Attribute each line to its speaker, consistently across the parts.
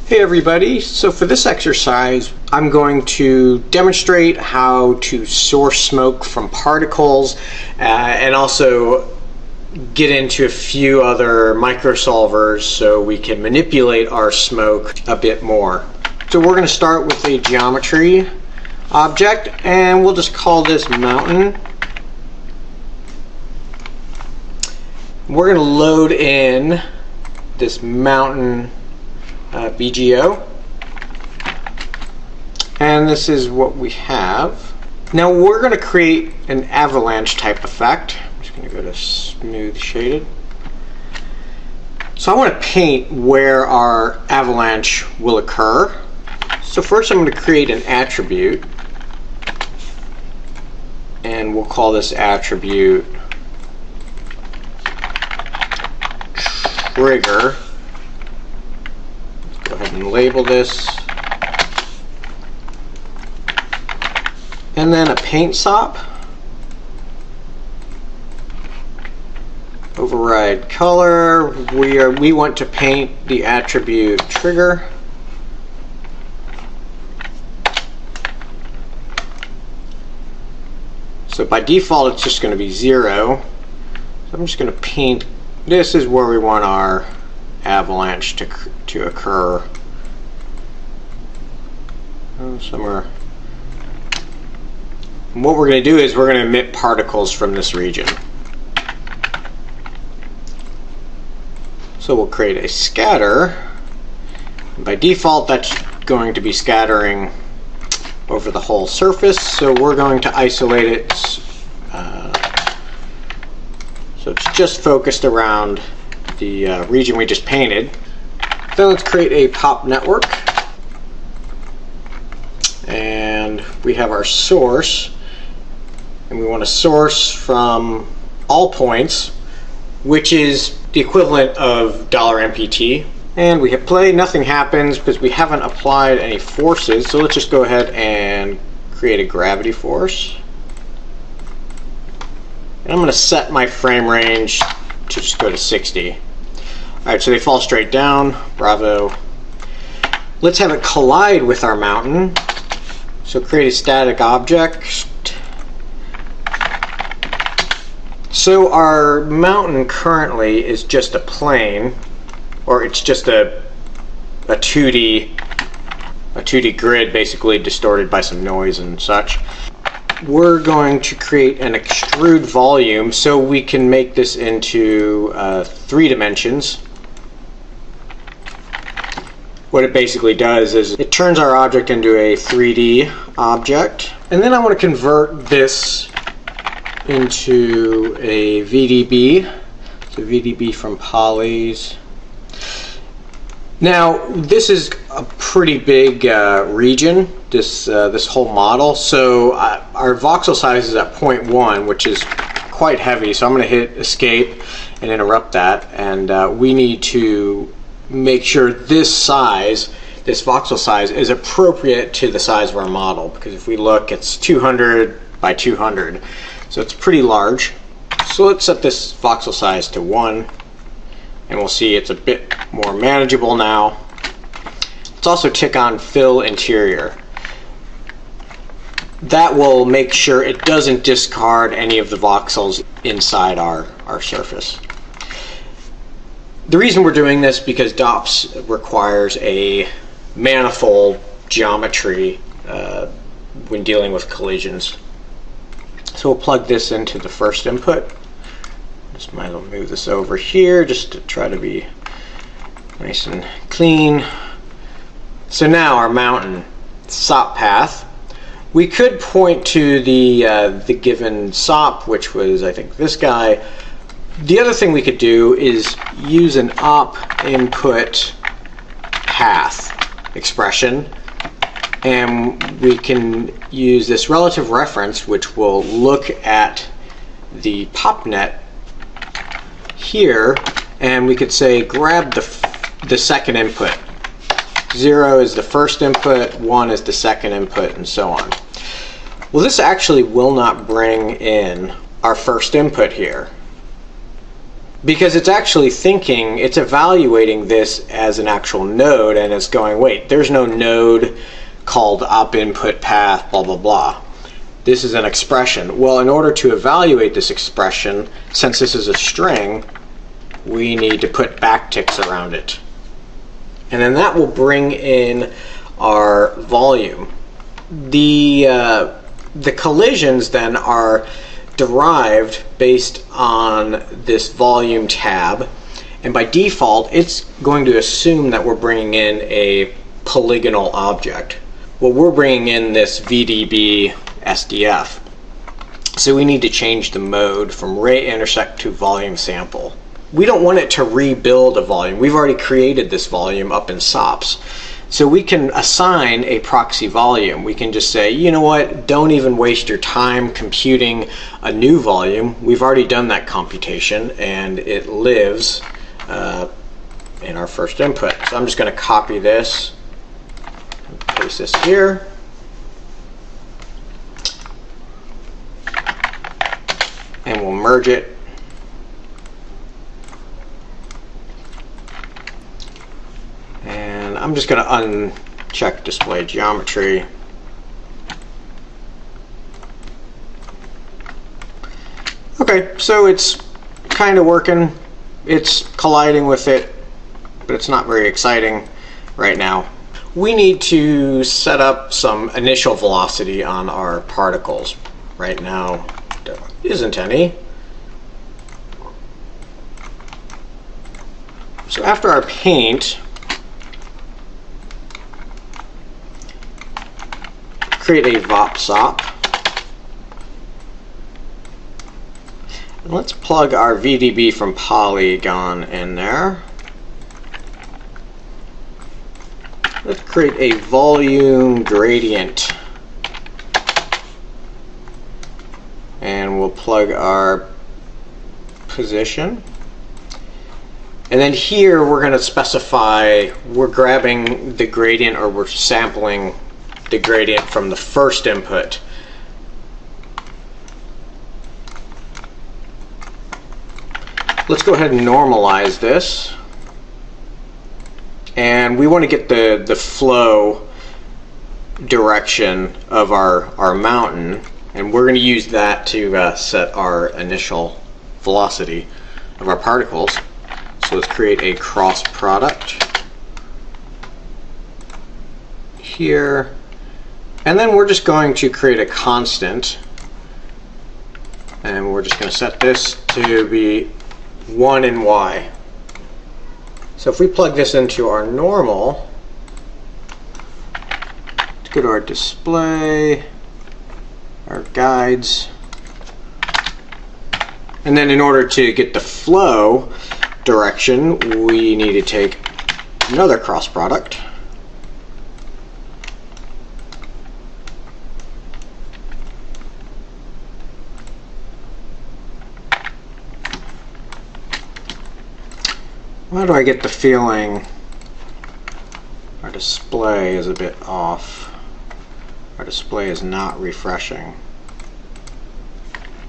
Speaker 1: Hey everybody, so for this exercise I'm going to demonstrate how to source smoke from particles and also get into a few other microsolvers so we can manipulate our smoke a bit more. So we're going to start with a geometry object and we'll just call this mountain. We're going to load in this mountain BGO, and this is what we have. Now we're going to create an avalanche type effect. I'm just going to go to smooth shaded. So I want to paint where our avalanche will occur. So first I'm going to create an attribute, and we'll call this attribute trigger. Go ahead and label this, and then a paint sop, override color. We want to paint the attribute trigger. So by default it's just going to be 0. So I'm just going to paint. This is where we want our avalanche to occur. Somewhere. And what we're going to do is we're going to emit particles from this region. So we'll create a scatter. And by default that's going to be scattering over the whole surface, so we're going to isolate it so it's just focused around the region we just painted. Then let's create a pop network, and we have our source, and we want to source from all points, which is the equivalent of $MPT. And we hit play. Nothing happens because we haven't applied any forces, so let's just go ahead and create a gravity force. And I'm going to set my frame range to just go to 60. Alright, so they fall straight down. Bravo. Let's have it collide with our mountain. So create a static object. So our mountain currently is just a plane, or it's just a 2D grid, basically distorted by some noise and such. We're going to create an extrude volume so we can make this into 3 dimensions. What it basically does is it turns our object into a 3D object, and then I want to convert this into a VDB. So VDB from polys. Now this is a pretty big region, this whole model, so our voxel size is at 0.1, which is quite heavy, so I'm going to hit escape and interrupt that, and we need to make sure this voxel size is appropriate to the size of our model, because if we look, it's 200 by 200, so it's pretty large. So let's set this voxel size to 1, and we'll see it's a bit more manageable now. Let's also tick on fill interior. That will make sure it doesn't discard any of the voxels inside our surface. The reason we're doing this because DOPS requires a manifold geometry when dealing with collisions. So we'll plug this into the first input. Just might as well move this over here just to try to be nice and clean. So now our mountain SOP path. We could point to the given SOP, which was, I think, this guy. The other thing we could do is use an op input path expression, and we can use this relative reference, which will look at the popnet here, and we could say grab the second input. 0 is the first input, 1 is the second input, and so on. Well, this actually will not bring in our first input here. because it's actually thinking, it's evaluating this as an actual node, and it's going, wait, there's no node called op input path, blah, blah, blah. This is an expression. Well, in order to evaluate this expression, since this is a string, we need to put backticks around it. And then that will bring in our volume. The collisions then are derived based on this volume tab, and by default it's going to assume that we're bringing in a polygonal object. Well, we're bringing in this VDB SDF, so we need to change the mode from rate intersect to volume sample. We don't want it to rebuild a volume. We've already created this volume up in SOPs. So we can assign a proxy volume. We can just say, you know what, don't even waste your time computing a new volume. We've already done that computation, and it lives in our first input. So I'm just going to copy this, and paste this here. And we'll merge it. I'm just going to uncheck display geometry. Okay, so it's kind of working. It's colliding with it, but it's not very exciting right now. We need to set up some initial velocity on our particles. Right now, there isn't any. So after our paint, create a VOP-SOP. And let's plug our VDB from Polygon in there. Let's create a volume gradient. And we'll plug our position. And then here we're going to specify we're grabbing the gradient, or we're sampling the gradient from the first input. Let's go ahead and normalize this, and we want to get the flow direction of our mountain, and we're going to use that to set our initial velocity of our particles. So let's create a cross product here. And then we're just going to create a constant, and we're just going to set this to be 1 in y. So if we plug this into our normal, let's go to our display, our guides, and then in order to get the flow direction, we need to take another cross product. Why do I get the feeling our display is a bit off? Our display is not refreshing.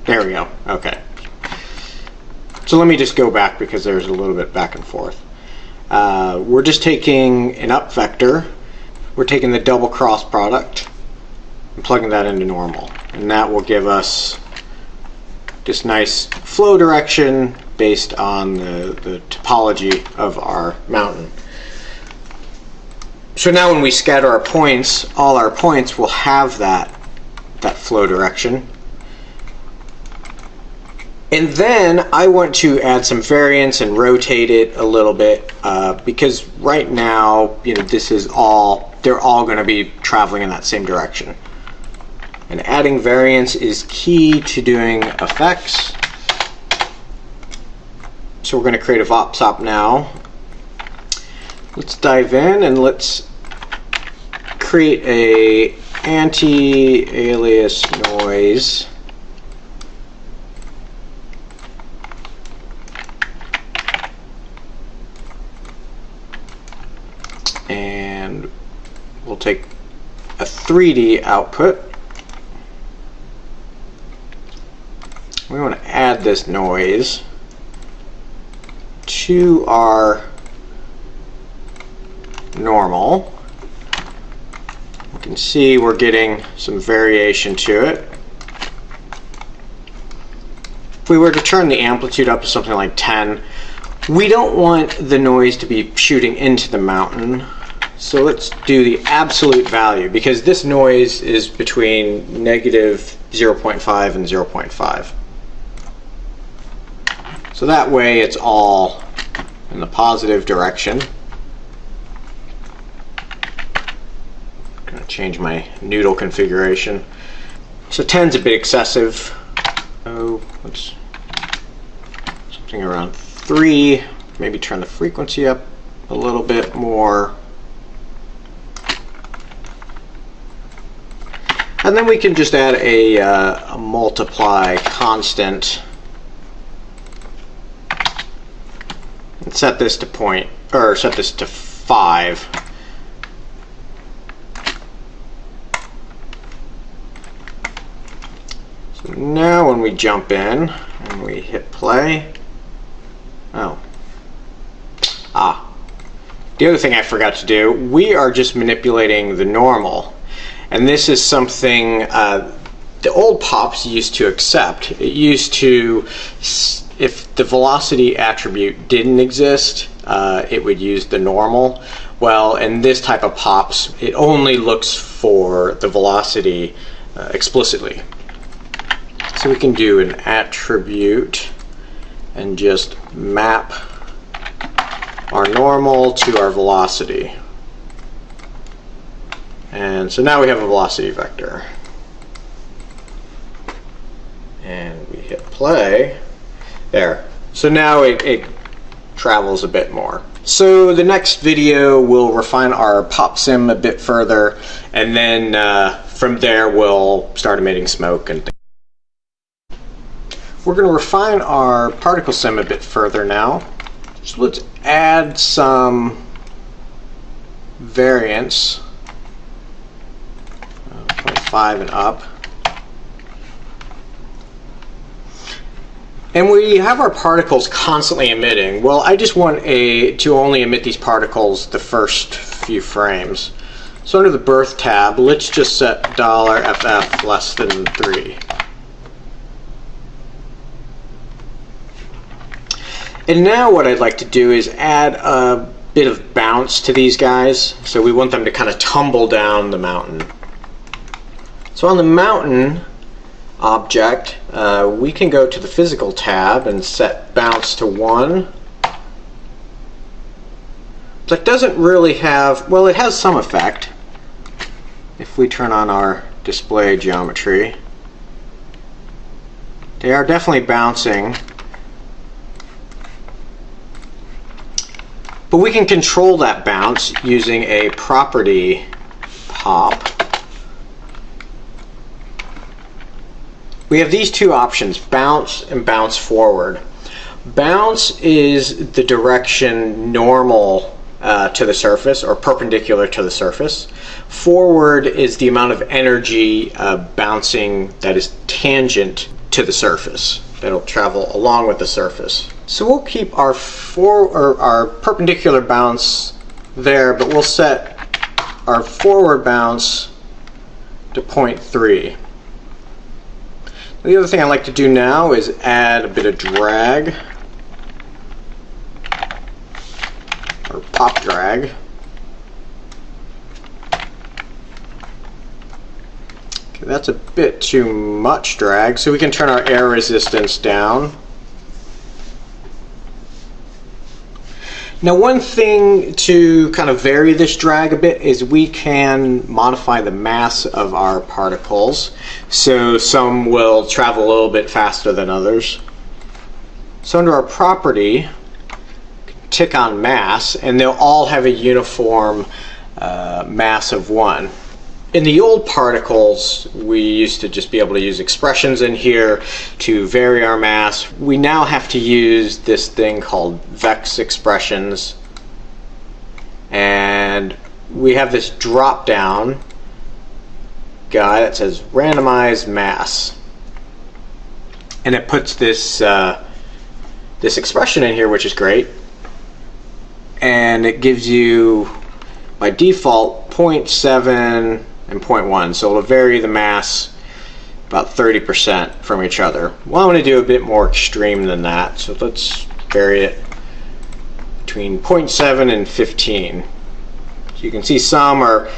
Speaker 1: There we go. Okay. So let me just go back because there's a little bit back and forth. We're just taking an up vector. We're taking the double cross product and plugging that into normal. And that will give us this nice flow direction based on the topology of our mountain. So now when we scatter our points, all our points will have that flow direction. And then I want to add some variance and rotate it a little bit because right now, this is they're all going to be traveling in that same direction. And adding variance is key to doing effects. So we're going to create a VOP-SOP now. Let's dive in and let's create a anti-alias noise. And we'll take a 3D output. We want to add this noise. to our normal, you can see we're getting some variation to it. If we were to turn the amplitude up to something like 10, we don't want the noise to be shooting into the mountain. So let's do the absolute value, because this noise is between negative 0.5 and 0.5. So that way it's all in the positive direction. I'm going to change my noodle configuration. So 10's a bit excessive. So let's something around 3. Maybe turn the frequency up a little bit more. And then we can just add a multiply constant and set this to set this to 5. So now when we jump in and we hit play, the other thing I forgot to do, we are just manipulating the normal. And this is something the old pops used to accept. It used to, if the velocity attribute didn't exist, it would use the normal. Well, in this type of pops, it only looks for the velocity explicitly. So we can do an attribute and just map our normal to our velocity. And so now we have a velocity vector. And we hit play. There. So now it travels a bit more. So the next video we'll refine our pop sim a bit further, and then from there we'll start emitting smoke and things. We're going to refine our particle sim a bit further now. So let's add some variance, 0.5 and up. And we have our particles constantly emitting. Well, I just want to only emit these particles the first few frames. So under the birth tab, let's just set $FF less than 3. And now what I'd like to do is add a bit of bounce to these guys. So we want them to kind of tumble down the mountain. So on the mountain object, we can go to the physical tab and set bounce to 1. That doesn't really have, well, it has some effect. If we turn on our display geometry, they are definitely bouncing. But we can control that bounce using a property pop. We have these two options, bounce and bounce forward. Bounce is the direction normal to the surface, or perpendicular to the surface. Forward is the amount of energy bouncing that is tangent to the surface. That'll travel along with the surface. So we'll keep our perpendicular bounce there, but we'll set our forward bounce to 0.3. The other thing I like to do now is add a bit of drag, or pop drag. Okay, that's a bit too much drag, so we can turn our air resistance down. Now, one thing to kind of vary this drag a bit is we can modify the mass of our particles. So some will travel a little bit faster than others. So under our property, tick on mass, and they'll all have a uniform mass of 1. In the old particles, we used to just be able to use expressions in here to vary our mass. We now have to use this thing called vex expressions, and we have this drop down guy that says randomize mass, and it puts this this expression in here, which is great. and it gives you by default 0.7 and 0.1, so it'll vary the mass about 30% from each other. Well, I want to do a bit more extreme than that, so let's vary it between 0.7 and 15. So you can see some are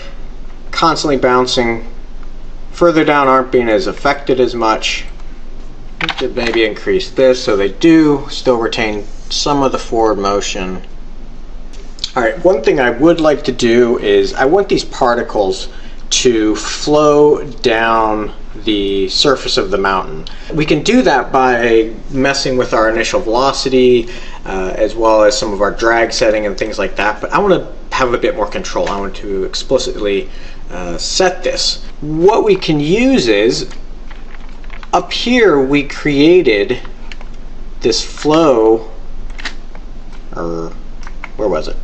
Speaker 1: constantly bouncing, further down aren't being as affected as much. We could maybe increase this so they do still retain some of the forward motion. Alright, one thing I would like to do is I want these particles to flow down the surface of the mountain. We can do that by messing with our initial velocity as well as some of our drag setting and things like that, but I want to have a bit more control. I want to explicitly set this. What we can use is up here we created this flow, or where was it?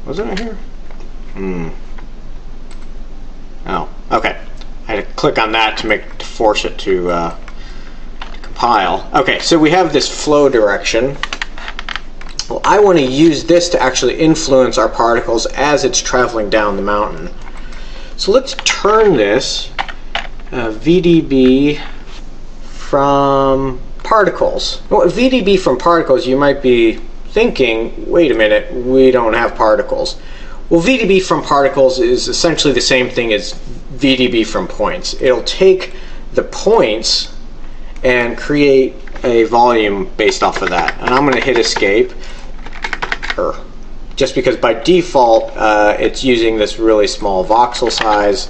Speaker 1: Was it in here? Oh, okay. I had to click on that to force it to compile. Okay, so we have this flow direction. Well, I want to use this to actually influence our particles as it's traveling down the mountain. So let's turn this VDB from particles. Well, VDB from particles, you might be thinking, wait a minute, we don't have particles. Well, VDB from particles is essentially the same thing as VDB from points. It'll take the points and create a volume based off of that. And I'm going to hit escape, just because by default it's using this really small voxel size.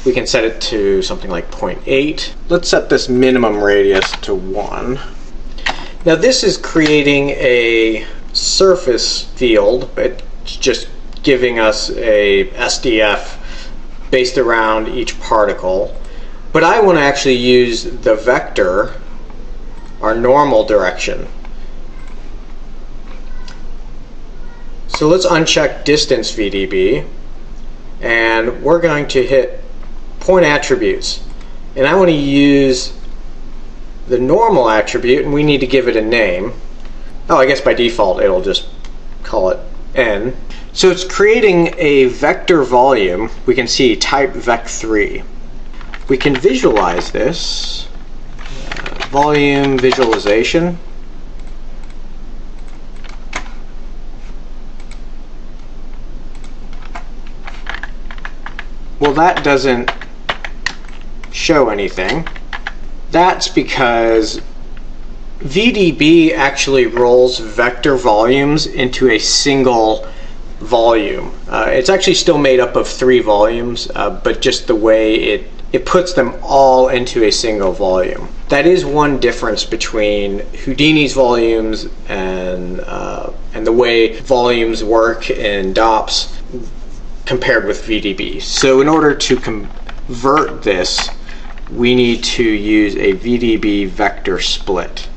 Speaker 1: We can set it to something like 0.8. Let's set this minimum radius to 1. Now this is creating a surface field. It's just giving us a SDF based around each particle. But I want to actually use the vector, our normal direction. So let's uncheck distance VDB, and we're going to hit point attributes. And I want to use the normal attribute, and we need to give it a name. Oh, I guess by default it'll just call it N. So it's creating a vector volume. We can see type vec3. We can visualize this. Volume visualization. Well, that doesn't show anything. That's because VDB actually rolls vector volumes into a single volume. It's actually still made up of 3 volumes, but just the way it puts them all into a single volume. That is one difference between Houdini's volumes and the way volumes work in DOPS compared with VDB. So in order to convert this, we need to use a VDB vector split.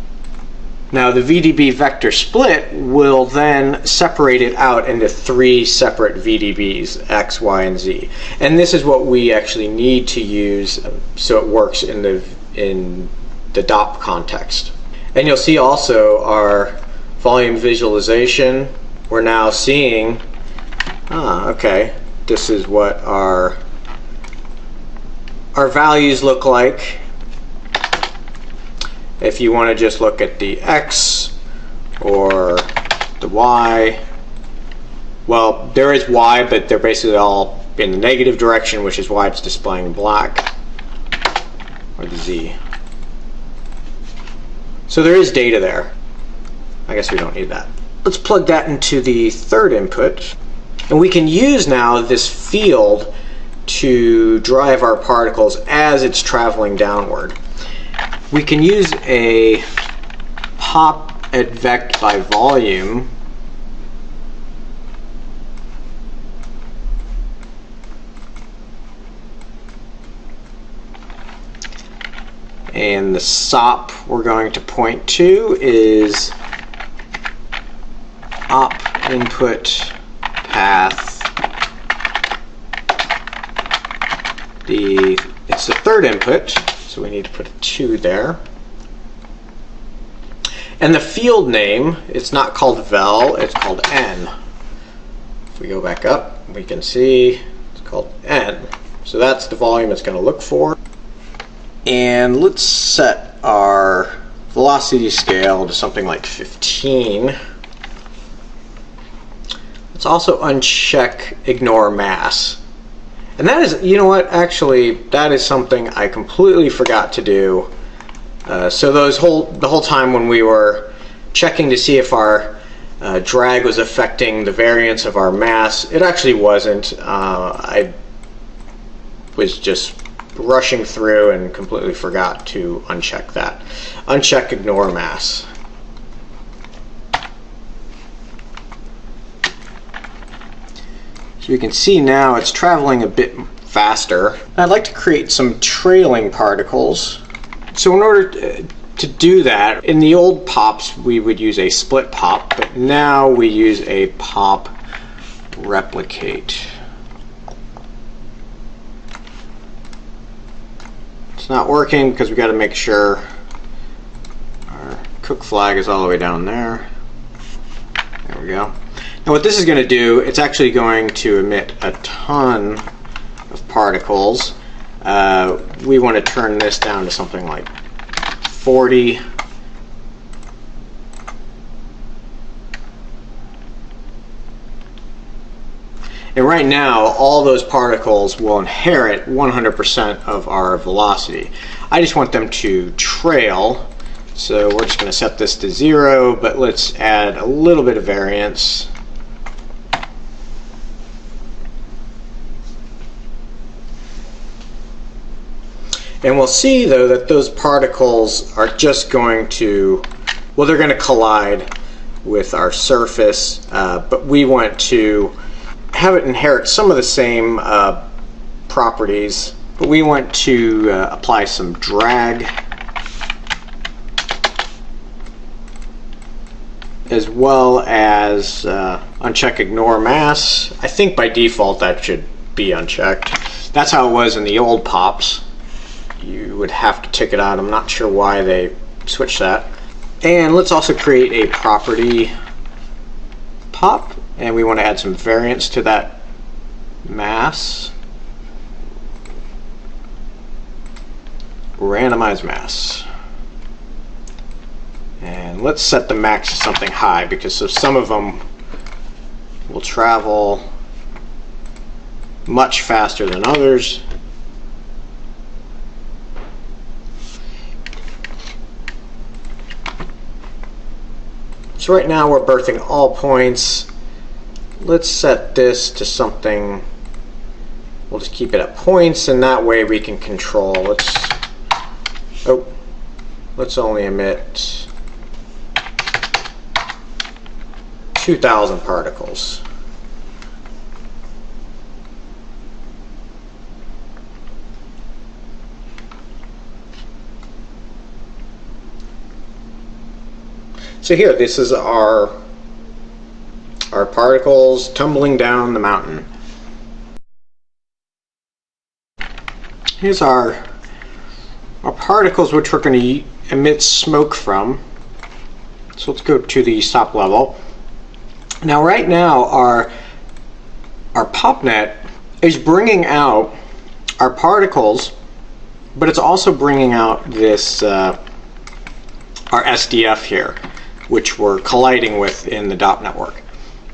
Speaker 1: Now the VDB vector split will then separate it out into 3 separate VDBs, X, Y, and Z. And this is what we actually need to use so it works in the DOP context. And you'll see also our volume visualization. We're now seeing, okay, this is what our values look like. If you want to just look at the X or the Y, well, there is Y, but they're basically all in the negative direction, which is why it's displaying black, or the Z. So there is data there. I guess we don't need that. Let's plug that into the third input, and we can use now this field to drive our particles as it's traveling downward. We can use a pop at vect by volume and the SOP we're going to point to is op input path. It's the third input, so we need to put a 2 there. And the field name, it's not called vel, it's called n. If we go back up, we can see it's called N. So that's the volume it's going to look for. And let's set our velocity scale to something like 15. Let's also uncheck ignore mass. And that is, you know what, actually, that is something I completely forgot to do. So the whole time when we were checking to see if our drag was affecting the variance of our mass, it actually wasn't. I was just rushing through and completely forgot to uncheck that. Uncheck ignore mass. So you can see now it's traveling a bit faster. I'd like to create some trailing particles. So in order to do that, in the old pops we would use a split pop, but now we use a pop replicate. It's not working because we got to make sure our cook flag is all the way down there. There we go. Now what this is going to do, it's actually going to emit a ton of particles. We want to turn this down to something like 40. And right now, all those particles will inherit 100% of our velocity. I just want them to trail, so we're just going to set this to 0, but let's add a little bit of variance. And we'll see, though, that those particles are just going to, well, they're going to collide with our surface, but we want to have it inherit some of the same properties, but we want to apply some drag as well as uncheck ignore mass. I think by default that should be unchecked. That's how it was in the old pops. You would have to tick it out. I'm not sure why they switched that. And let's also create a property pop, and we want to add some variance to that mass. Randomize mass. And let's set the max to something high, because so some of them will travel much faster than others. So right now we're berthing all points. Let's set this to something, we'll just keep it at points, and that way we can control. Let's only emit 2,000 particles. So here, this is our particles tumbling down the mountain. Here's our particles which we're going to emit smoke from. So let's go to the stop level. Now right now our PopNet is bringing out our particles, but it's also bringing out this our SDF here, which we're colliding with in the DOP network.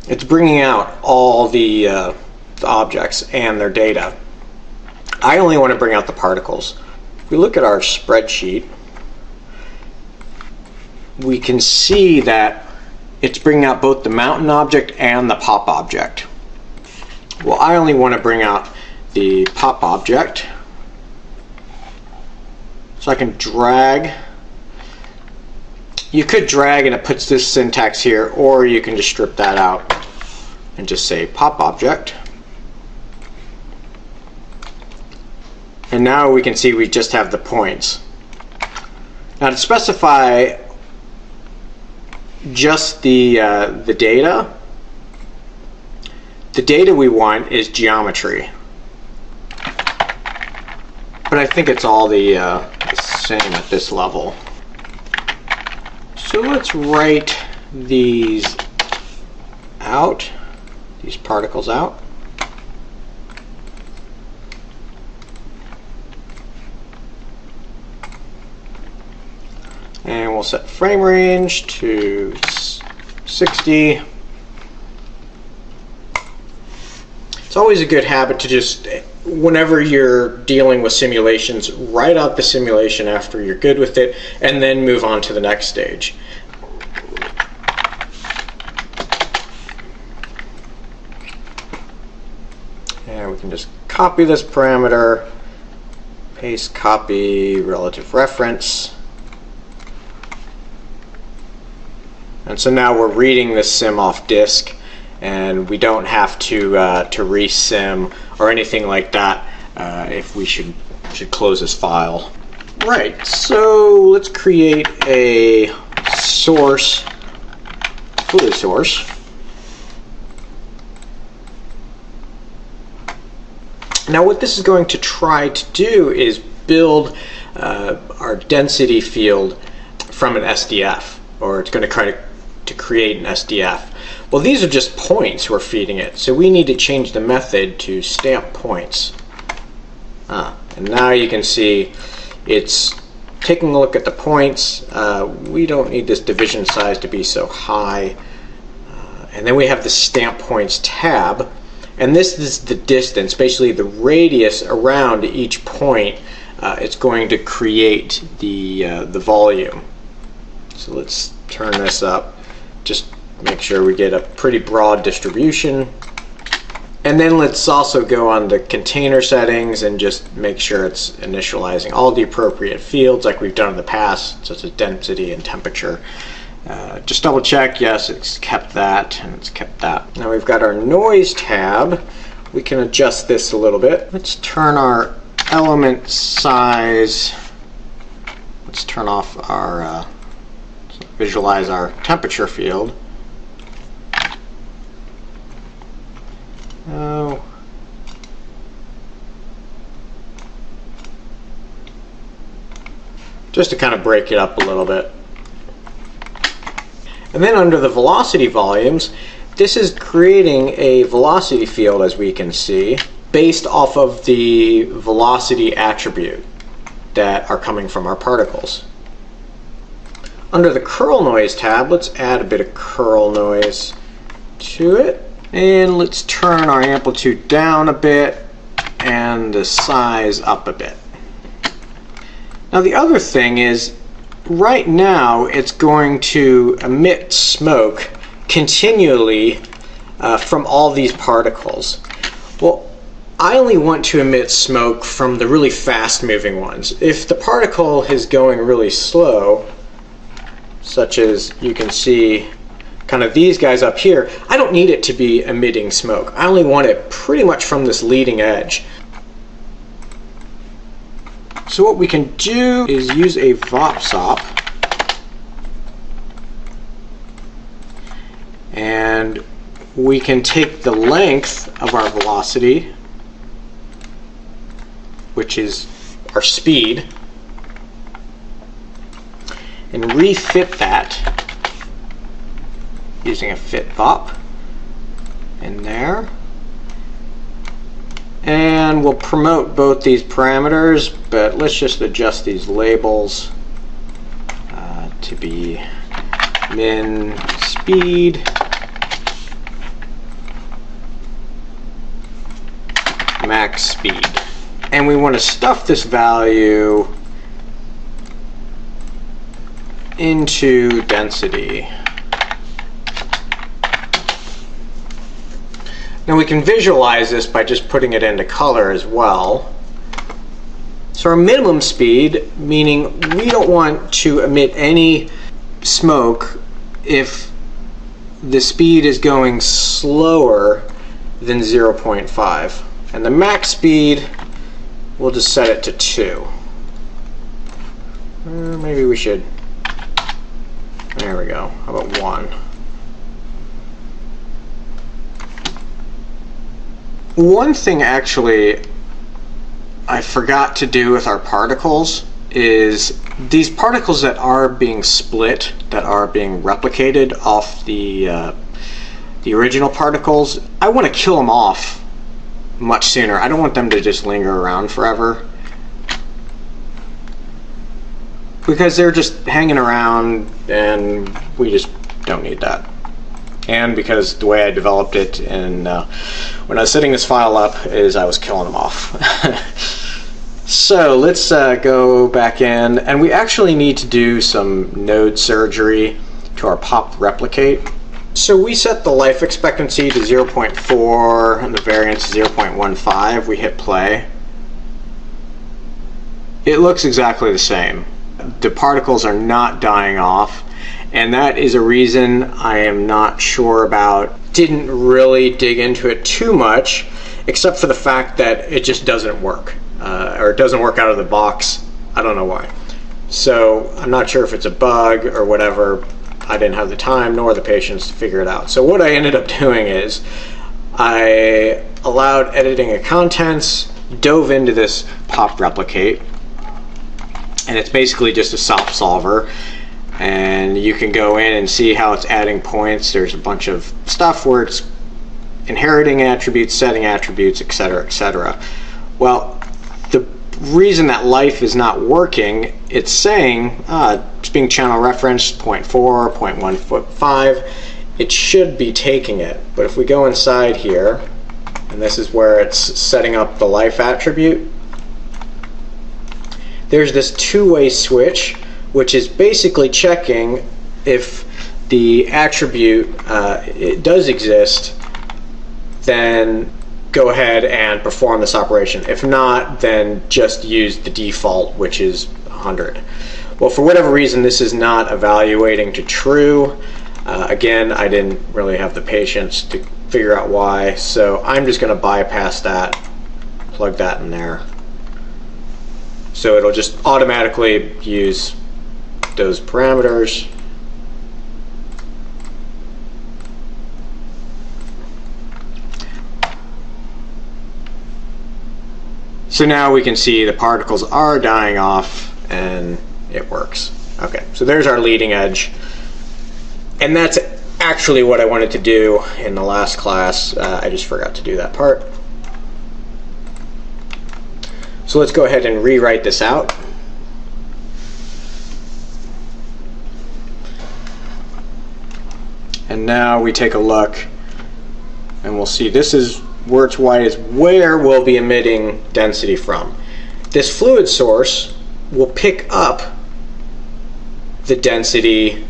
Speaker 1: It's bringing out all the objects and their data. I only want to bring out the particles. If we look at our spreadsheet, we can see that it's bringing out both the mountain object and the pop object. Well, I only want to bring out the pop object. So I can drag. You could drag and it puts this syntax here, or you can just strip that out and just say pop object. And now we can see we just have the points. Now to specify just the data we want is geometry. But I think it's all the same at this level. So let's write these out. these particles out. And we'll set frame range to 60. It's always a good habit to just, whenever you're dealing with simulations, write out the simulation after you're good with it, and then move on to the next stage. And we can just copy this parameter, paste, copy, relative reference. And so now we're reading this sim off disk, and we don't have to resim or anything like that if we should close this file. Right, so let's create a source, fluid source. Now what this is going to try to do is build our density field from an SDF, or it's going to try to create an SDF. Well, these are just points we're feeding it, so we need to change the method to stamp points. And now you can see it's taking a look at the points. We don't need this division size to be so high. And then we have the stamp points tab, and this is the distance, basically the radius around each point. It's going to create the volume. So let's turn this up. Just make sure we get a pretty broad distribution. And then let's also go on the container settings and just make sure it's initializing all the appropriate fields like we've done in the past, such as density and temperature. Just double check, yes, it's kept that, and it's kept that. Now we've got our noise tab. We can adjust this a little bit. Let's turn our element size. Let's turn off our visualize our temperature field. Oh. Just to kind of break it up a little bit. And then under the velocity volumes, this is creating a velocity field, as we can see, based off of the velocity attribute that are coming from our particles. Under the curl noise tab, let's add a bit of curl noise to it. And let's turn our amplitude down a bit and the size up a bit. Now the other thing is, right now it's going to emit smoke continually from all these particles. Well, I only want to emit smoke from the really fast moving ones. If the particle is going really slow, such as you can see kind of these guys up here, I don't need it to be emitting smoke. I only want it pretty much from this leading edge. So what we can do is use a VOPSOP, and we can take the length of our velocity, which is our speed, and refit that using a fit VOP in there. And we'll promote both these parameters, but let's just adjust these labels to be min speed, max speed. And we want to stuff this value into density. Now we can visualize this by just putting it into color as well. So our minimum speed, meaning we don't want to emit any smoke if the speed is going slower than 0.5. And the max speed, we'll just set it to 2. Maybe we should, there we go, how about 1? One thing actually I forgot to do with our particles is these particles that are being split, that are being replicated off the the original particles, I want to kill them off much sooner. I don't want them to just linger around forever, because they're just hanging around and we just don't need that. And because the way I developed it and when I was setting this file up is I was killing them off. So let's go back in, and we actually need to do some node surgery to our pop replicate. So we set the life expectancy to 0.4 and the variance to 0.15. We hit play. It looks exactly the same. The particles are not dying off, and that is a reason I am not sure about. Didn't really dig into it too much, except for the fact that it just doesn't work. Or it doesn't work out of the box. I don't know why. So I'm not sure if it's a bug or whatever. I didn't have the time nor the patience to figure it out. So what I ended up doing is I allowed editing of contents, dove into this pop replicate, and it's basically just a SOP solver, and you can go in and see how it's adding points. There's a bunch of stuff where it's inheriting attributes, setting attributes, etc., etc. Well, the reason that life is not working, it's saying it's being channel referenced 0.4, 0.15. It should be taking it, but if we go inside here, and this is where it's setting up the life attribute, there's this two-way switch, which is basically checking if the attribute it does exist, then go ahead and perform this operation. If not, then just use the default, which is 100. Well, for whatever reason, this is not evaluating to true. Again, I didn't really have the patience to figure out why, so I'm just going to bypass that, plug that in there. So it'll just automatically use those parameters. So now we can see the particles are dying off and it works. Okay, so there's our leading edge. And that's actually what I wanted to do in the last class. I just forgot to do that part. So let's go ahead and rewrite this out. And now we take a look and we'll see this is where it's white is where we'll be emitting density from. This fluid source will pick up the density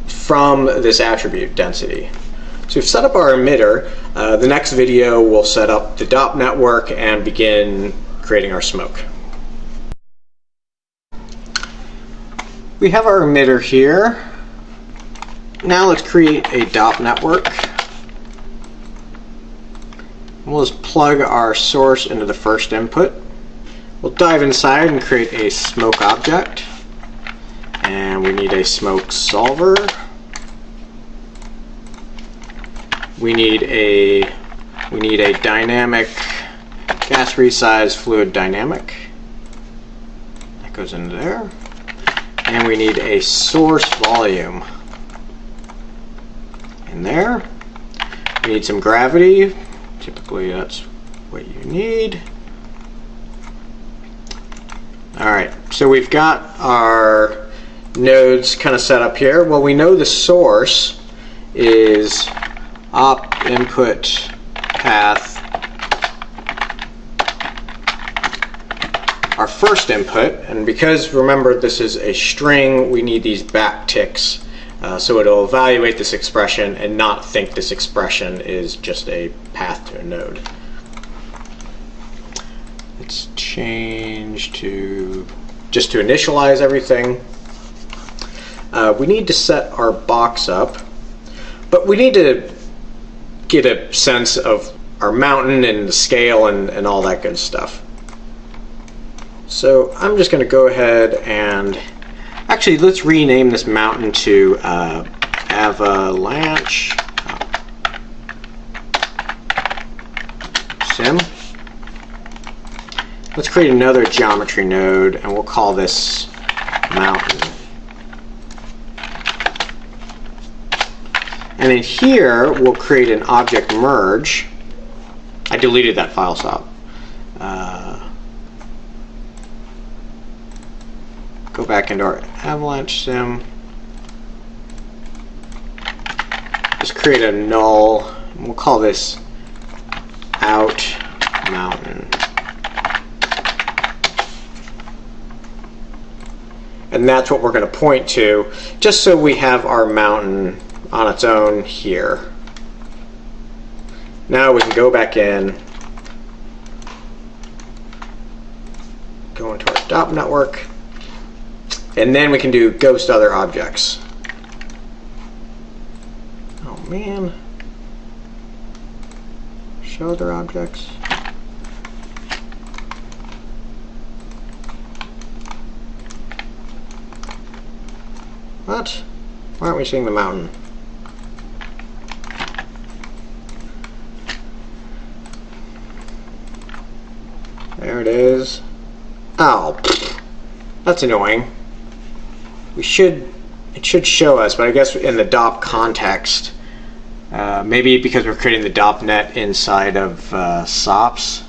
Speaker 1: from this attribute density. So we've set up our emitter. The next video we'll set up the DOP network and begin creating our smoke. We have our emitter here. Now let's create a DOP network. We'll just plug our source into the first input. We'll dive inside and create a smoke object. And we need a smoke solver. We need a dynamic gas resize fluid dynamic. That goes into there. And we need a source volume in there. We need some gravity. Typically that's what you need. Alright, so we've got our nodes kind of set up here. Well, we know the source is op input path, our first input, and because remember this is a string, we need these backticks. So it'll evaluate this expression and not think this expression is just a path to a node. Let's change to just to initialize everything. We need to set our box up, but we need to get a sense of our mountain and the scale and all that good stuff. So I'm just going to go ahead and actually, let's rename this mountain to Avalanche Sim. Let's create another geometry node, and we'll call this mountain. And then here we'll create an object merge. I deleted that file stop. Go back into our Avalanche sim. Just create a null. And we'll call this out mountain. And that's what we're going to point to, just so we have our mountain on its own here. Now we can go back in, go into our DOP network, and then we can do ghost other objects. Oh man. Show other objects. What? Why aren't we seeing the mountain? There it is. Oh, that's annoying. It should show us, but I guess in the DOP context, maybe because we're creating the DOP net inside of SOPs,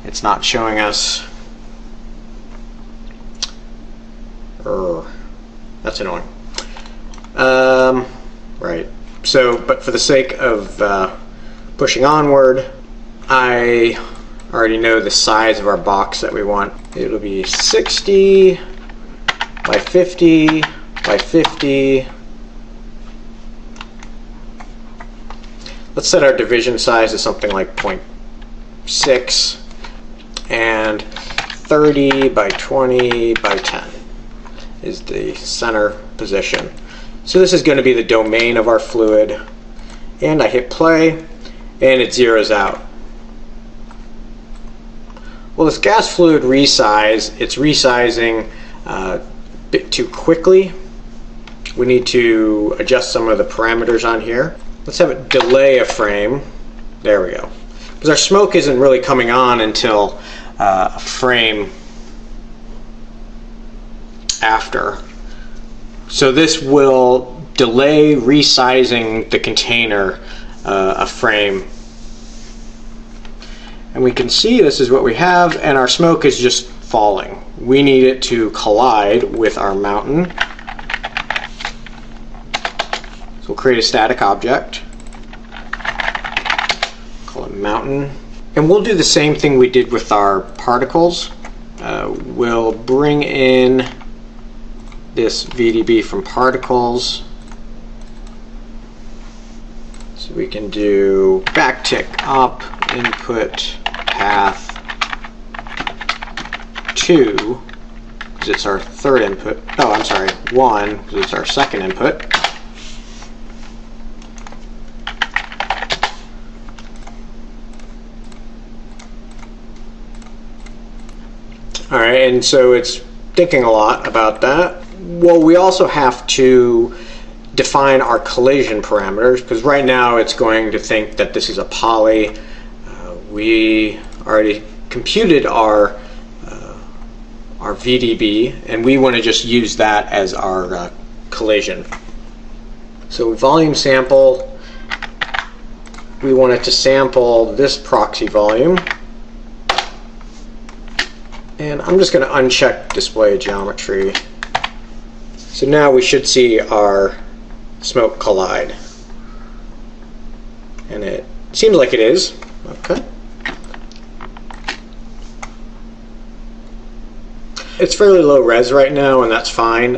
Speaker 1: it's not showing us. That's annoying. Right. So, but for the sake of pushing onward, I already know the size of our box that we want. It'll be 60 by 50 by 50. Let's set our division size to something like 0.6 and 30 by 20 by 10 is the center position. So this is going to be the domain of our fluid, and I hit play and it zeroes out. Well, this gas fluid resize, it's resizing a bit too quickly. We need to adjust some of the parameters on here. Let's have it delay a frame. There we go. Because our smoke isn't really coming on until a frame after. So this will delay resizing the container a frame. And we can see this is what we have, and our smoke is just falling. We need it to collide with our mountain. So we'll create a static object. Call it mountain. And we'll do the same thing we did with our particles. We'll bring in this VDB from particles. So we can do backtick up input path 2, because it's our third input. Oh, I'm sorry, 1, because it's our second input. All right, and so it's thinking a lot about that. Well, we also have to define our collision parameters, because right now it's going to think that this is a poly. We already computed our VDB, and we want to just use that as our collision. So volume sample, we want it to sample this proxy volume. And I'm just going to uncheck display geometry. So now we should see our smoke collide. And it seems like it is. Okay. It's fairly low res right now, and that's fine.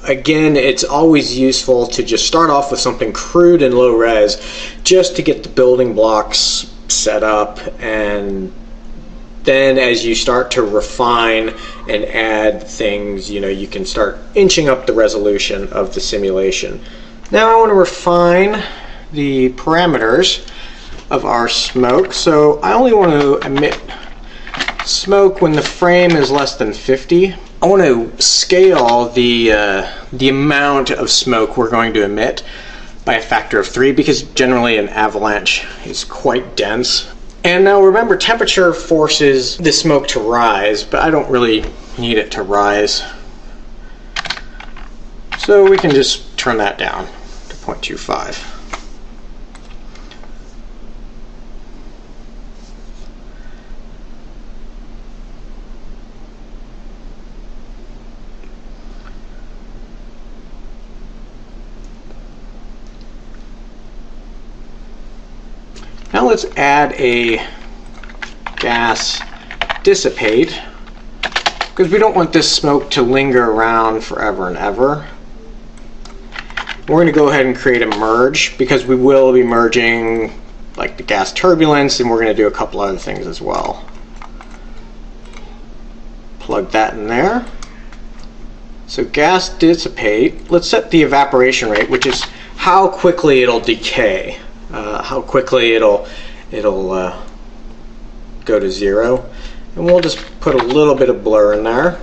Speaker 1: Again, it's always useful to just start off with something crude and low res just to get the building blocks set up, and then as you start to refine and add things, you can start inching up the resolution of the simulation. Now I want to refine the parameters of our smoke. So I only want to emit smoke when the frame is less than 50. I want to scale the amount of smoke we're going to emit by a factor of 3, because generally an avalanche is quite dense. And now remember, temperature forces the smoke to rise, but I don't really need it to rise. So we can just turn that down to 0.25. Now let's add a gas dissipate, because we don't want this smoke to linger around forever and ever. We're going to go ahead and create a merge, because we will be merging like the gas turbulence, and we're going to do a couple other things as well. Plug that in there. So gas dissipate, let's set the evaporation rate, which is how quickly it'll decay. How quickly it'll go to 0, and we'll just put a little bit of blur in there,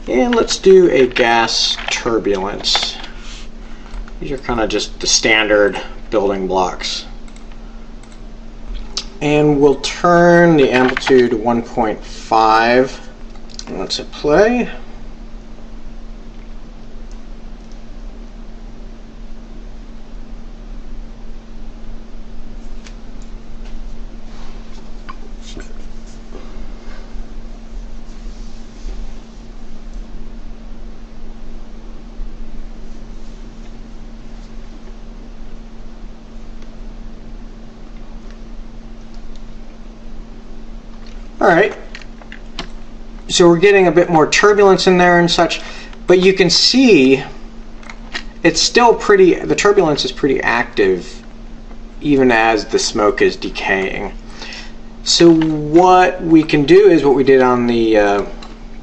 Speaker 1: and let's do a gas turbulence. These are kind of just the standard building blocks, and we'll turn the amplitude to 1.5. Let's hit play. Alright, so we're getting a bit more turbulence in there and such, but you can see it's still the turbulence is pretty active even as the smoke is decaying. So what we can do is what we did on the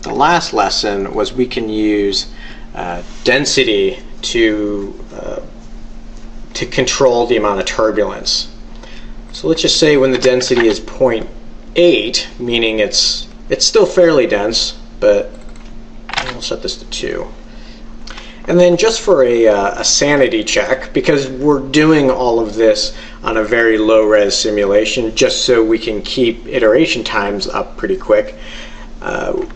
Speaker 1: last lesson, was we can use density to control the amount of turbulence. So let's just say when the density is 0.8, meaning it's still fairly dense, but we'll set this to 2. And then just for a sanity check, because we're doing all of this on a very low res simulation, just so we can keep iteration times up pretty quick,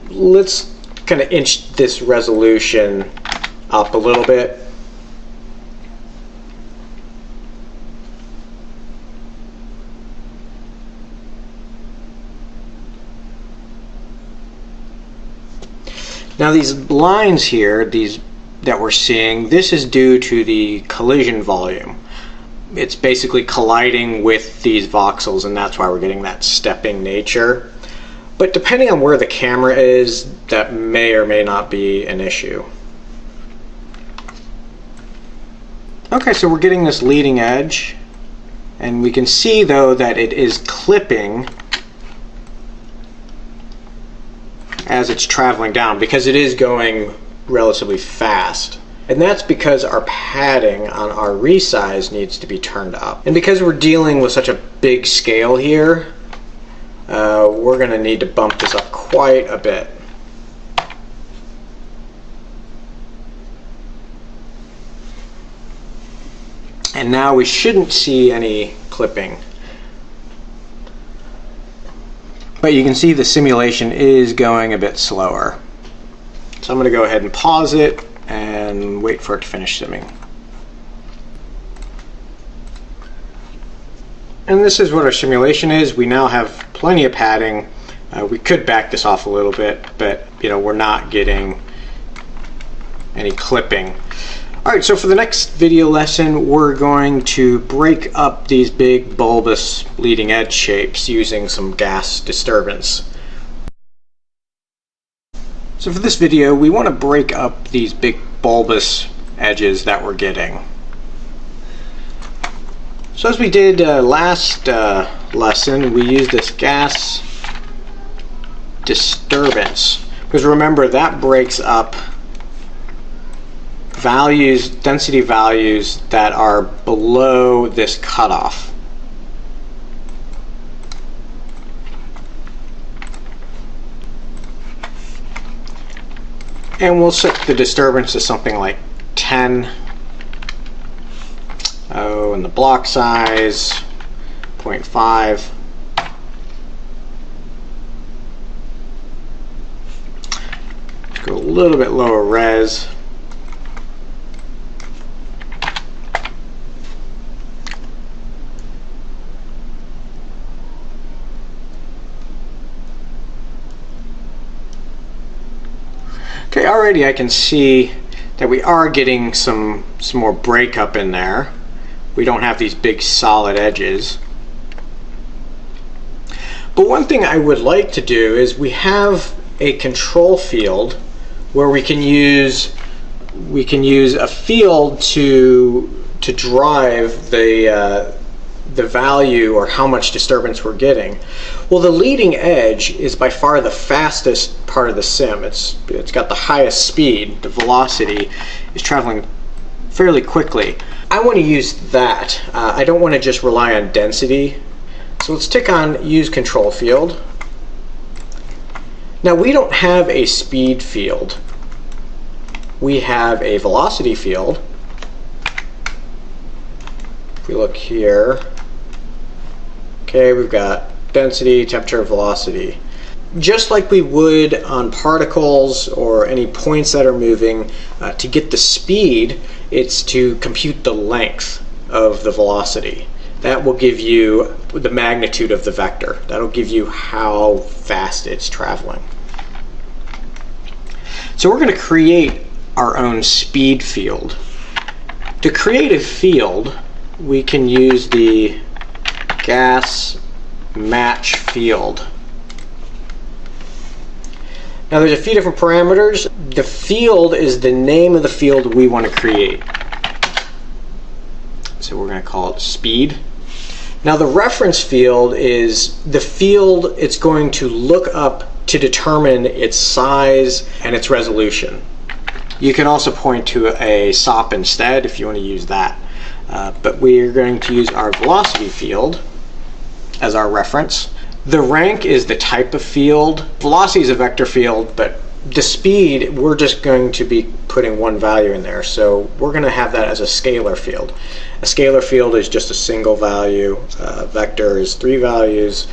Speaker 1: let's kind of inch this resolution up a little bit. Now these lines here, these that we're seeing, this is due to the collision volume. It's basically colliding with these voxels, and that's why we're getting that stepping nature. But depending on where the camera is, that may or may not be an issue. Okay, so we're getting this leading edge, and we can see though that it is clipping as it's traveling down, because it is going relatively fast. And that's because our padding on our resize needs to be turned up. And because we're dealing with such a big scale here, we're going to need to bump this up quite a bit. And now we shouldn't see any clipping. But you can see the simulation is going a bit slower. So I'm going to go ahead and pause it and wait for it to finish simming. And this is what our simulation is. We now have plenty of padding. We could back this off a little bit, but we're not getting any clipping. Alright, so for the next video lesson, we're going to break up these big bulbous leading edge shapes using some gas disturbance. So for this video, we want to break up these big bulbous edges that we're getting. So as we did last lesson, we used this gas disturbance, because remember that breaks up values, density values that are below this cutoff. And we'll set the disturbance to something like 10. Oh, and the block size 0.5. Let's go a little bit lower res. Okay, already I can see that we are getting some more breakup in there. We don't have these big solid edges. But one thing I would like to do is we have a control field where we can use a field to drive the value or how much disturbance we're getting. Well, the leading edge is by far the fastest part of the sim. It's got the highest speed. The velocity is traveling fairly quickly. I want to use that. I don't want to just rely on density. So let's tick on use control field. Now we don't have a speed field. We have a velocity field. If we look here, okay, we've got density, temperature, velocity. Just like we would on particles or any points that are moving, to get the speed, it's to compute the length of the velocity. That will give you the magnitude of the vector. That'll give you how fast it's traveling. So we're going to create our own speed field. To create a field, we can use the gas match field. Now there's a few different parameters. The field is the name of the field we want to create. So we're going to call it speed. Now the reference field is the field it's going to look up to determine its size and its resolution. You can also point to a SOP instead if you want to use that. But we're going to use our velocity field as our reference. The rank is the type of field. Velocity is a vector field, but the speed, we're just going to be putting one value in there. So we're going to have that as a scalar field. A scalar field is just a single value. Vector is 3 values.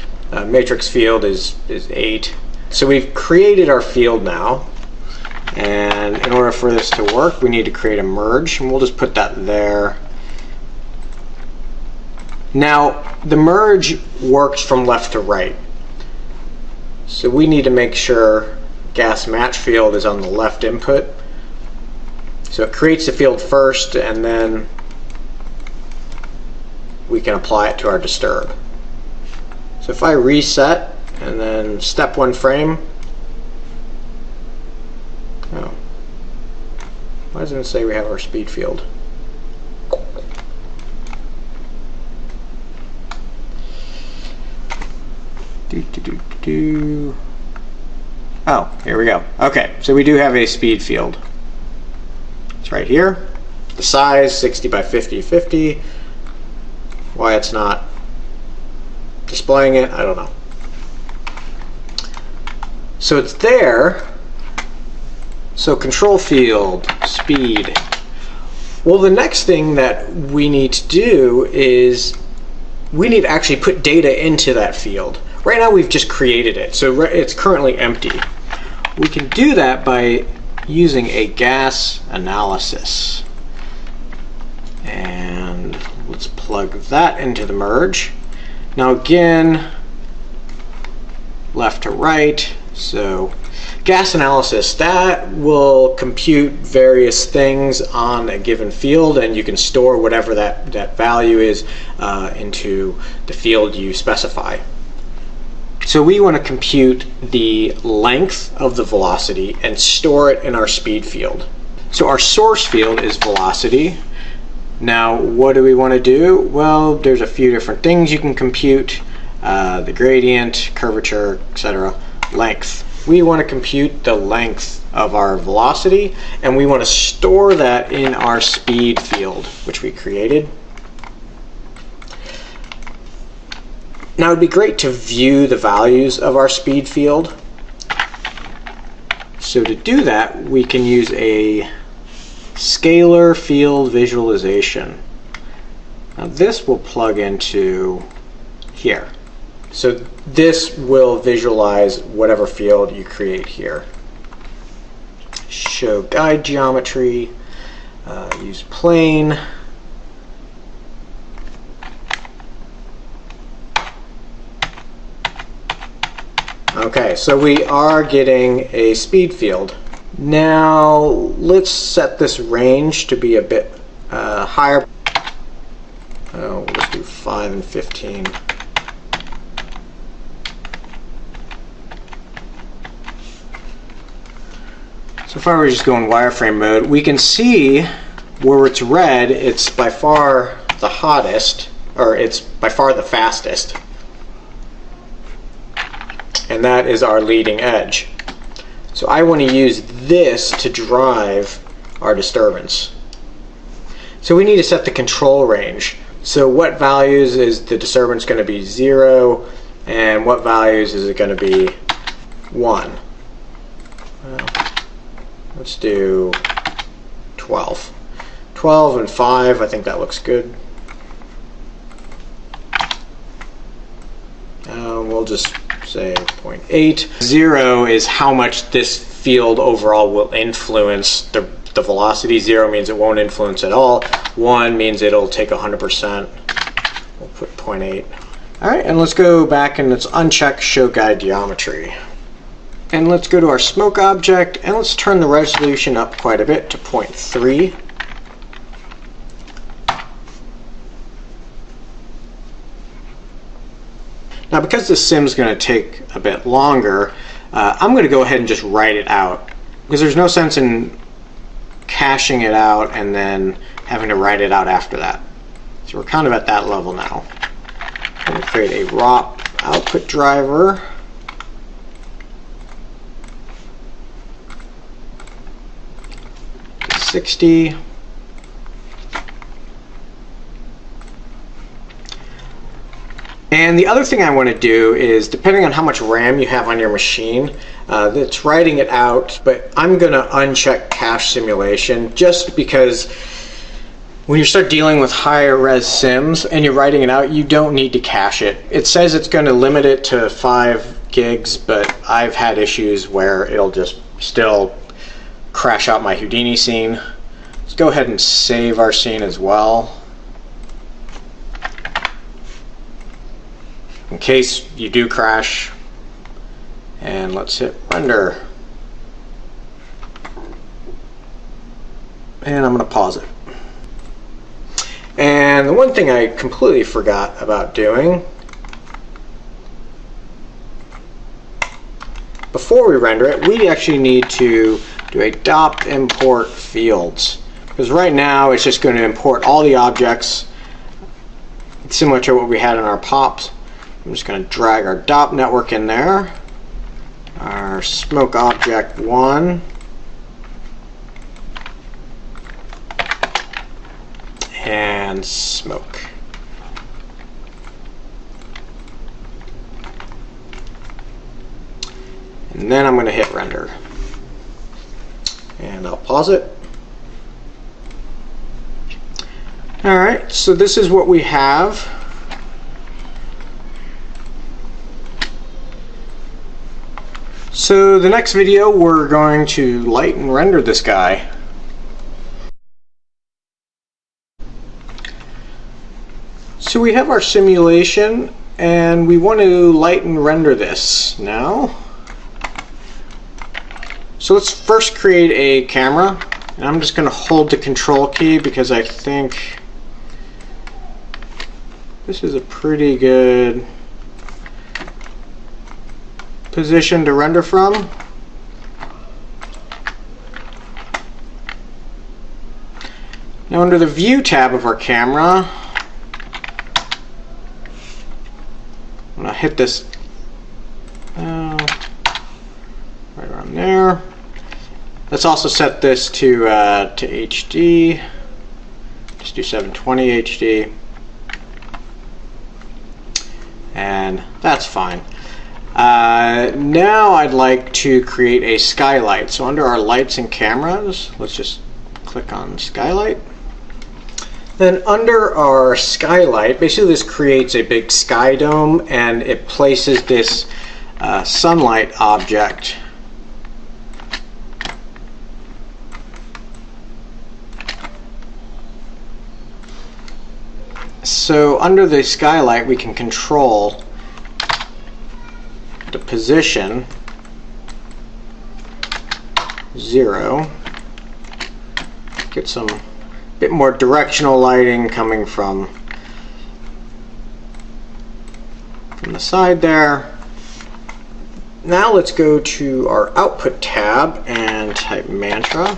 Speaker 1: Matrix field is 8. So we've created our field now. And in order for this to work, we need to create a merge. And we'll just put that there. Now, the merge works from left to right. So we need to make sure gas match field is on the left input. So it creates the field first, and then we can apply it to our disturb. So if I reset and then step 1 frame, oh, why doesn't it say we have our speed field? Oh, here we go. Okay, so we do have a speed field. It's right here. The size 60 by 50, 50. Why it's not displaying it, I don't know. So it's there. So control field, speed. Well, the next thing that we need to do is we need to actually put data into that field. Right now we've just created it, so it's currently empty. We can do that by using a gas analysis. And let's plug that into the merge. Now again, left to right, so gas analysis, that will compute various things on a given field, and you can store whatever that value is into the field you specify. So we want to compute the length of the velocity and store it in our speed field. So our source field is velocity. Now what do we want to do? Well, there's a few different things you can compute. The gradient, curvature, etc. Length. We want to compute the length of our velocity, and we want to store that in our speed field, which we created. Now it would be great to view the values of our speed field. So to do that, we can use a scalar field visualization. Now this will plug into here. So this will visualize whatever field you create here. Show guide geometry, use plane. Okay, so we are getting a speed field. Now let's set this range to be a bit higher. We'll just do 5 and 15. So if I were just going wireframe mode, we can see where it's red, it's by far the hottest, or it's by far the fastest. And that is our leading edge. So I want to use this to drive our disturbance. So we need to set the control range. So what values is the disturbance going to be 0, and what values is it going to be 1? Well, let's do 12. 12 and 5, I think that looks good. We'll just say 0.8. 0 is how much this field overall will influence the velocity. 0 means it won't influence at all. 1 means it'll take 100%. We'll put 0.8. Alright, and let's go back and let's uncheck Show Guide Geometry. And let's go to our smoke object and let's turn the resolution up quite a bit to 0.3. Now because this sim's going to take a bit longer, I'm going to go ahead and just write it out, because there's no sense in caching it out and then having to write it out after that. So we're kind of at that level now. I'm going to create a raw output driver. To 60. And the other thing I want to do is, depending on how much RAM you have on your machine, that's writing it out, but I'm going to uncheck cache simulation, just because when you start dealing with higher res sims and you're writing it out, you don't need to cache it. It says it's going to limit it to 5 gigs, but I've had issues where it'll just still crash out my Houdini scene. Let's go ahead and save our scene as well, in case you do crash. And let's hit render. And I'm going to pause it. And the one thing I completely forgot about doing, before we render it, we actually need to do a dop import fields, because right now it's just going to import all the objects similar to what we had in our pops. I'm just going to drag our DOP network in there, our smoke object 1, and smoke. And then I'm going to hit render. And I'll pause it. Alright, so this is what we have. So the next video we're going to light and render this guy. So we have our simulation and we want to light and render this now. So let's first create a camera, and I'm just going to hold the control key because I think this is a pretty good position to render from. Now under the View tab of our camera, I'm going to hit this right around there. Let's also set this to HD. Just do 720 HD. And that's fine. Now I'd like to create a skylight. So under our lights and cameras, let's just click on skylight. Then under our skylight, basically this creates a big sky dome and it places this sunlight object . So under the skylight we can control the position 0. Get some bit more directional lighting coming from the side there. Now let's go to our output tab and type mantra.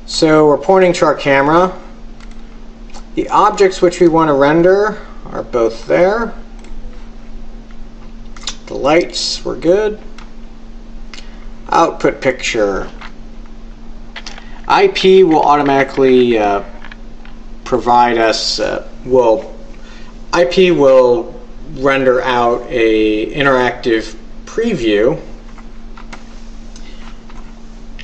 Speaker 1: So we're pointing to our camera. The objects which we want to render are both there. The lights were good. Output picture. IP will automatically provide us, IP will render out a interactive preview.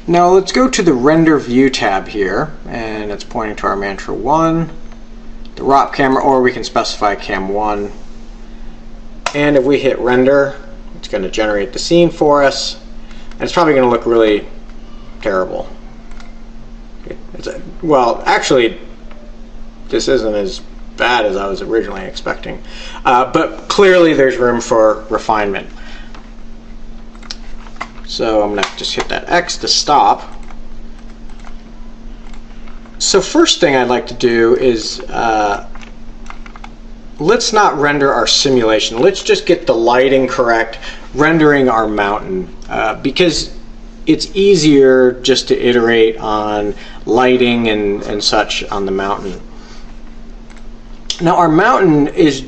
Speaker 1: Now let's go to the render view tab here, and it's pointing to our mantra 1, the ROP camera, or we can specify cam 1. And if we hit render, it's going to generate the scene for us, and it's probably going to look really terrible. Well, actually, this isn't as bad as I was originally expecting, but clearly there's room for refinement. So I'm going to just hit that X to stop. So first thing I'd like to do is let's not render our simulation. Let's just get the lighting correct, rendering our mountain, because it's easier just to iterate on lighting and such on the mountain. Now our mountain is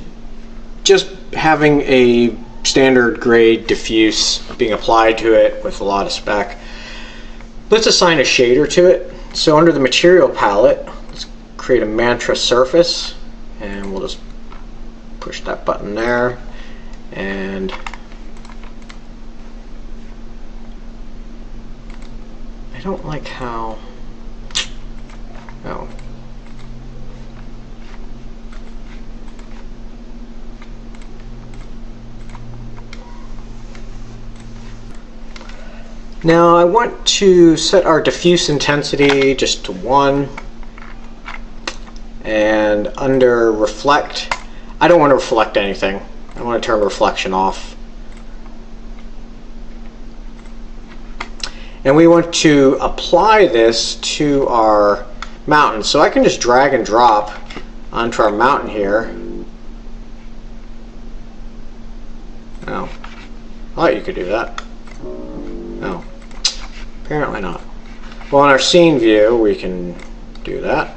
Speaker 1: just having a standard gray diffuse being applied to it with a lot of spec. Let's assign a shader to it. So under the material palette, let's create a mantra surface, and we'll just push that button there, and I don't like how, no. Now I want to set our diffuse intensity just to 1, and under reflect, I don't want to reflect anything. I want to turn reflection off. And we want to apply this to our mountain. So I can just drag and drop onto our mountain here. Oh, I thought you could do that. No, apparently not. Well, in our scene view, we can do that.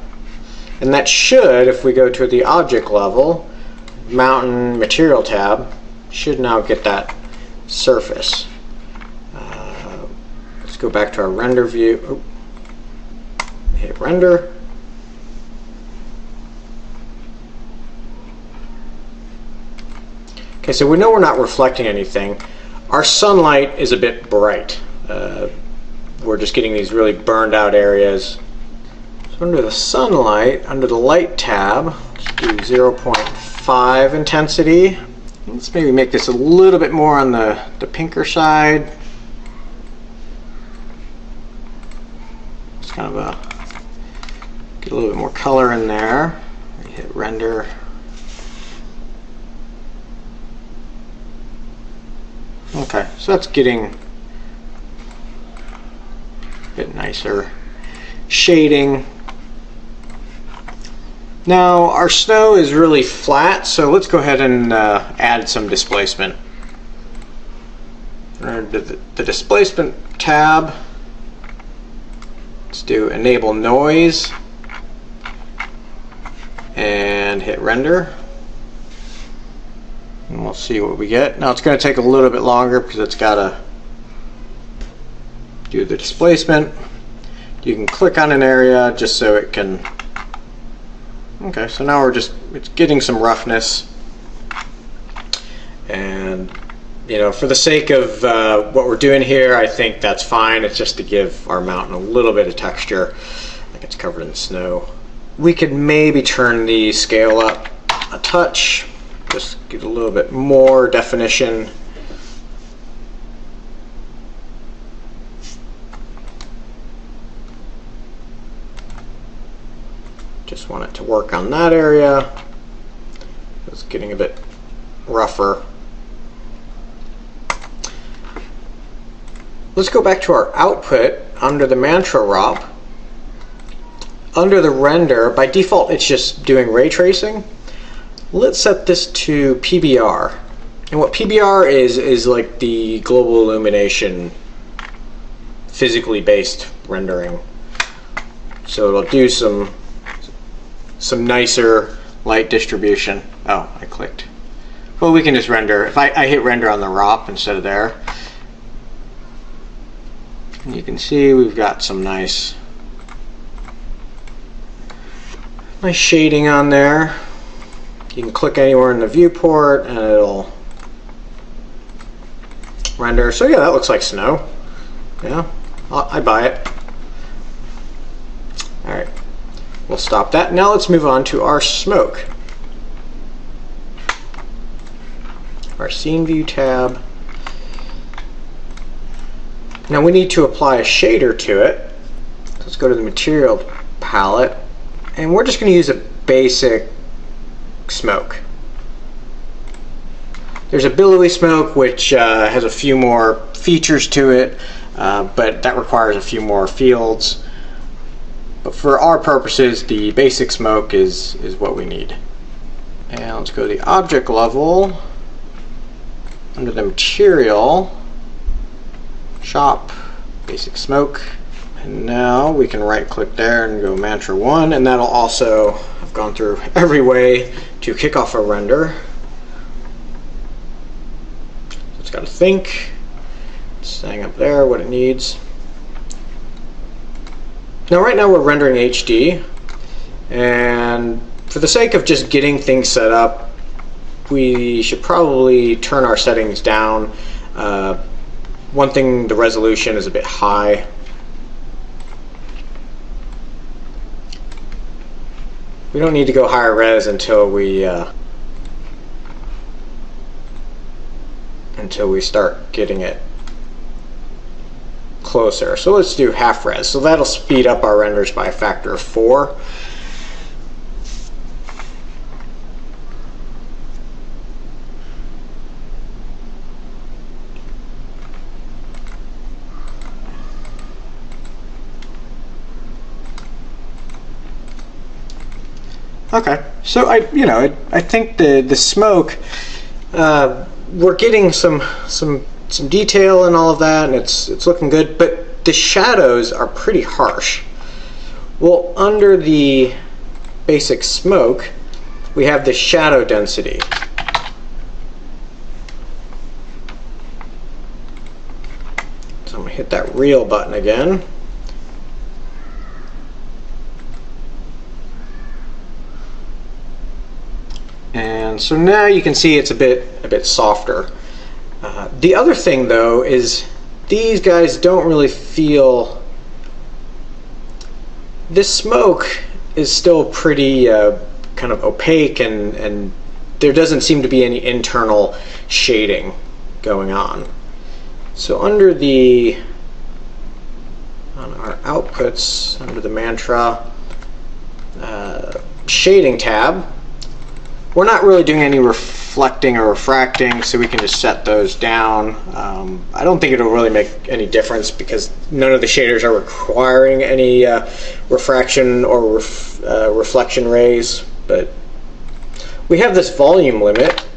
Speaker 1: And that should, if we go to the object level, mountain material tab, should now get that surface. Let's go back to our render view. Oh. Hit render. Okay, so we know we're not reflecting anything. Our sunlight is a bit bright. We're just getting these really burned out areas. So under the sunlight, under the light tab, let's do 0.5 intensity. Let's maybe make this a little bit more on the pinker side. Just kind of get a little bit more color in there. Hit render. Okay, so that's getting a bit nicer. Shading. Now our snow is really flat, so let's go ahead and add some displacement. Under the displacement tab, let's do enable noise and hit render. And we'll see what we get. Now it's going to take a little bit longer because it's got to do the displacement. You can click on an area just so it can. Okay, so now it's getting some roughness. And, you know, for the sake of what we're doing here, I think that's fine. It's just to give our mountain a little bit of texture. Like it's covered in snow. We could maybe turn the scale up a touch. Just get a little bit more definition. Just want it to work on that area. It's getting a bit rougher. Let's go back to our output under the mantra ROP. Under the render, by default it's just doing ray tracing. Let's set this to PBR. And what PBR is like the global illumination physically based rendering. So it'll do some nicer light distribution. Oh, I clicked. Well, we can just render. If I hit render on the ROP instead of there, you can see we've got some nice shading on there. You can click anywhere in the viewport and it'll render. So yeah, that looks like snow. Yeah, I buy it. Alright, we'll stop that. Now let's move on to our smoke. Our scene view tab. Now we need to apply a shader to it. Let's go to the material palette, and we're just going to use a basic smoke. There's a billowy smoke which has a few more features to it, but that requires a few more fields. But for our purposes, the basic smoke is what we need. And let's go to the object level. Under the material, shop, basic smoke. And now we can right click there and go mantra 1, and that'll also have gone through every way to kick off a render. So it's got to think, it's saying up there what it needs. Now right now we're rendering HD, and for the sake of just getting things set up, we should probably turn our settings down. One thing, the resolution is a bit high. We don't need to go higher res until we start getting it closer. So let's do half res. So that'll speed up our renders by a factor of 4. Okay, so I think the smoke, we're getting some detail and all of that, and it's looking good, but the shadows are pretty harsh. Well, under the basic smoke, we have the shadow density. So I'm going to hit that reel button again. And so now you can see it's a bit softer. The other thing though is these guys don't really feel, this smoke is still pretty kind of opaque, and there doesn't seem to be any internal shading going on. So under on our outputs, under the mantra shading tab, we're not really doing any reflecting or refracting, so we can just set those down. I don't think it'll really make any difference because none of the shaders are requiring any refraction or reflection rays, but we have this volume limit.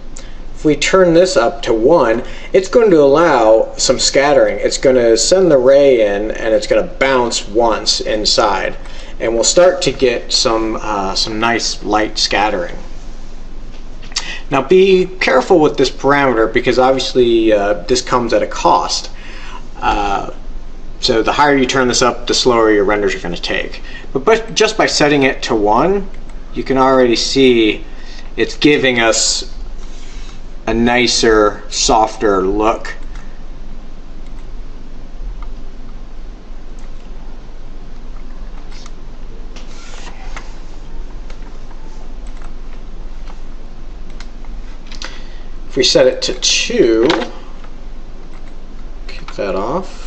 Speaker 1: If we turn this up to 1, it's going to allow some scattering. It's going to send the ray in, and it's going to bounce once inside, and we'll start to get some nice light scattering. Now be careful with this parameter because obviously this comes at a cost. So the higher you turn this up, the slower your renders are going to take. But just by setting it to 1, you can already see it's giving us a nicer, softer look. If we set it to 2, kick that off.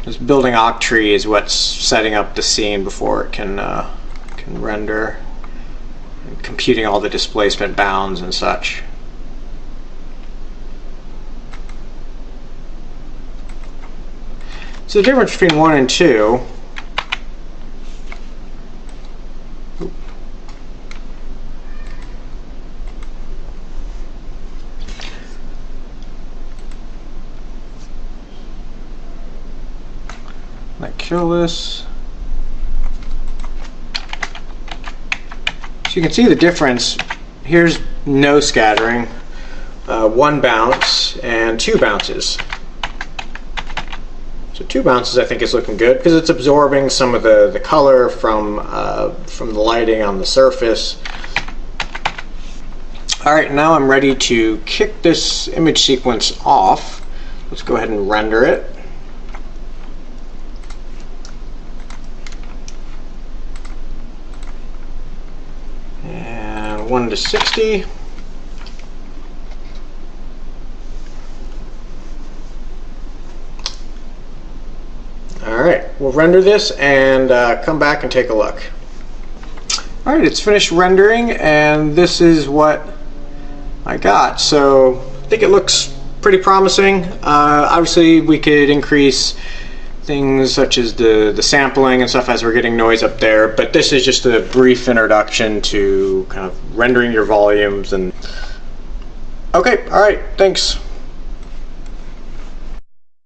Speaker 1: This building octree is what's setting up the scene before it can can render, and computing all the displacement bounds and such. So the difference between 1 and 2, might kill this. So you can see the difference. Here's no scattering, 1 bounce and 2 bounces. So 2 bounces I think is looking good because it's absorbing some of the color from the lighting on the surface. Alright, now I'm ready to kick this image sequence off. Let's go ahead and render it. And 1 to 60. Alright, we'll render this and come back and take a look. Alright, it's finished rendering and this is what I got. So I think it looks pretty promising. Obviously we could increase things such as the sampling and stuff as we're getting noise up there, but this is just a brief introduction to kind of rendering your volumes. And okay, alright, thanks.